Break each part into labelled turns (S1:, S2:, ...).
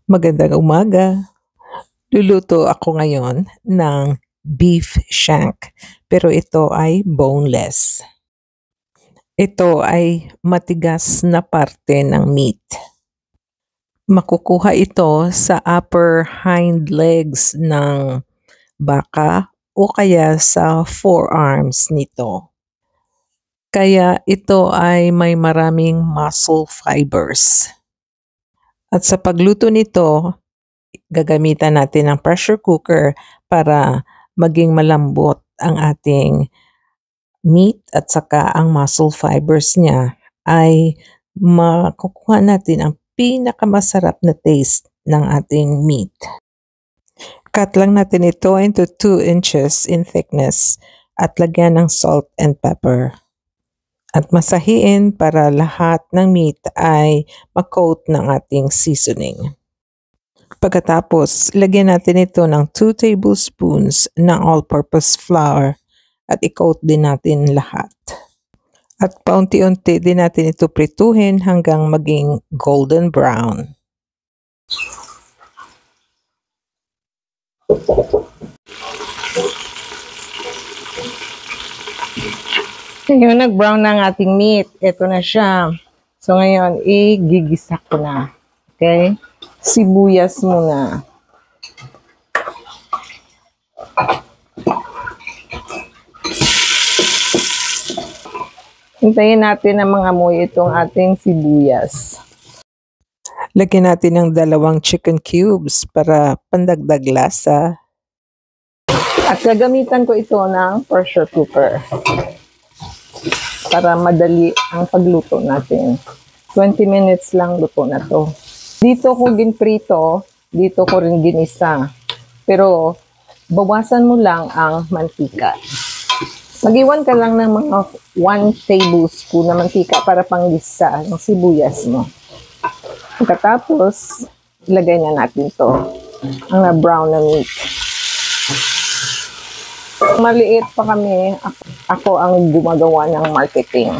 S1: Magandang umaga. Luluto ako ngayon ng beef shank, pero ito ay boneless. Ito ay matigas na parte ng meat. Makukuha ito sa upper hind legs ng baka o kaya sa forearms nito. Kaya ito ay may maraming muscle fibers. At sa pagluto nito, gagamitan natin ng pressure cooker para maging malambot ang ating meat at saka ang muscle fibers niya ay makukuha natin ang pinakamasarap na taste ng ating meat. Cut lang natin ito into 2 inches in thickness at lagyan ng salt and pepper. At masahiin para lahat ng meat ay ma-coat ng ating seasoning. Pagkatapos, lagyan natin ito ng 2 tablespoons ng all-purpose flour at i-coat din natin lahat. At paunti-unti din natin ito prituhin hanggang maging golden brown. Ngayon, nag-brown na ang ating meat. Ito na siya. So, ngayon, igigisa ko na. Okay? Sibuyas muna. Hintayin natin na mangamoy itong ating sibuyas. Lagyan natin ng 2 chicken cubes para pandagdag lasa. At gagamitan ko ito ng pressure cooker para madali ang pagluto natin. 20 minutes lang luto na to. Dito ko ginprito, dito ko rin ginisa. Pero bawasan mo lang ang mantika. Mag-iwan ka lang ng mga 1 tablespoon na mantika para panggisa ng sibuyas mo. Pagkatapos, ilagay na natin to, ang na-brown na meat. Maliit pa kami, ako ang gumagawa ng marketing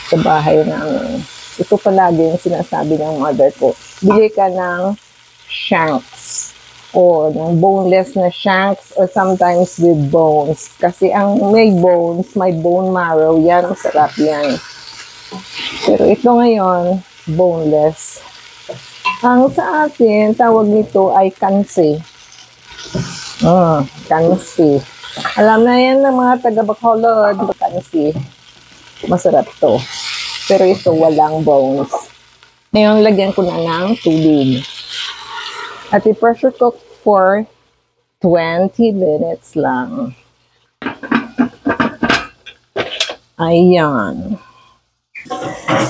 S1: sa bahay namin. Ito palagi yung sinasabi ng mother ko. Bili ka ng shanks o ng boneless na shanks or sometimes with bones. Kasi ang may bones, may bone marrow, yan, masarap yan. Pero ito ngayon, boneless. Ang sa atin, tawag nito ay kansi. Kansi. Alam na yan ng mga taga-Bacolod, kansi. Masarap to. Pero ito, walang bones. Ngayon, lagyan ko na ng tubig. At i-pressure cook for 20 minutes lang. Ayan.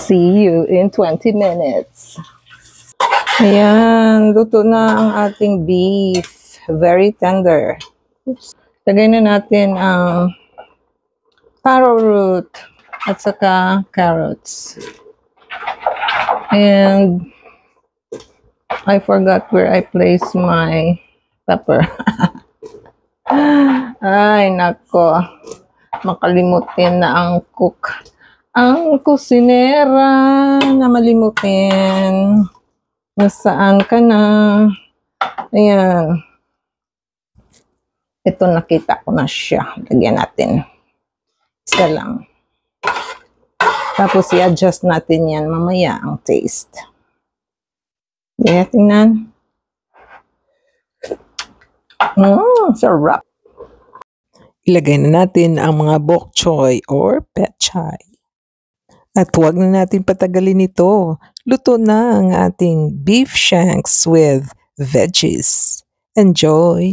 S1: See you in 20 minutes. Ayan, luto na ang ating beef. Very tender. Oops. Lagay na natin ang taro root at saka carrots. And I forgot where I placed my pepper. Ay, nako. Makalimutin na ang cook. Ang kusinera na malimutin. Nasaan ka na? Ayan. Ito nakita ko na siya. Lagyan natin. Isa lang. Tapos i-adjust natin yan mamaya ang taste. Kaya tingnan. Sarap. Ilagay na natin ang mga bok choy or pechay. At huwag na natin patagalin ito. Luto na ang ating beef shanks with veggies. Enjoy!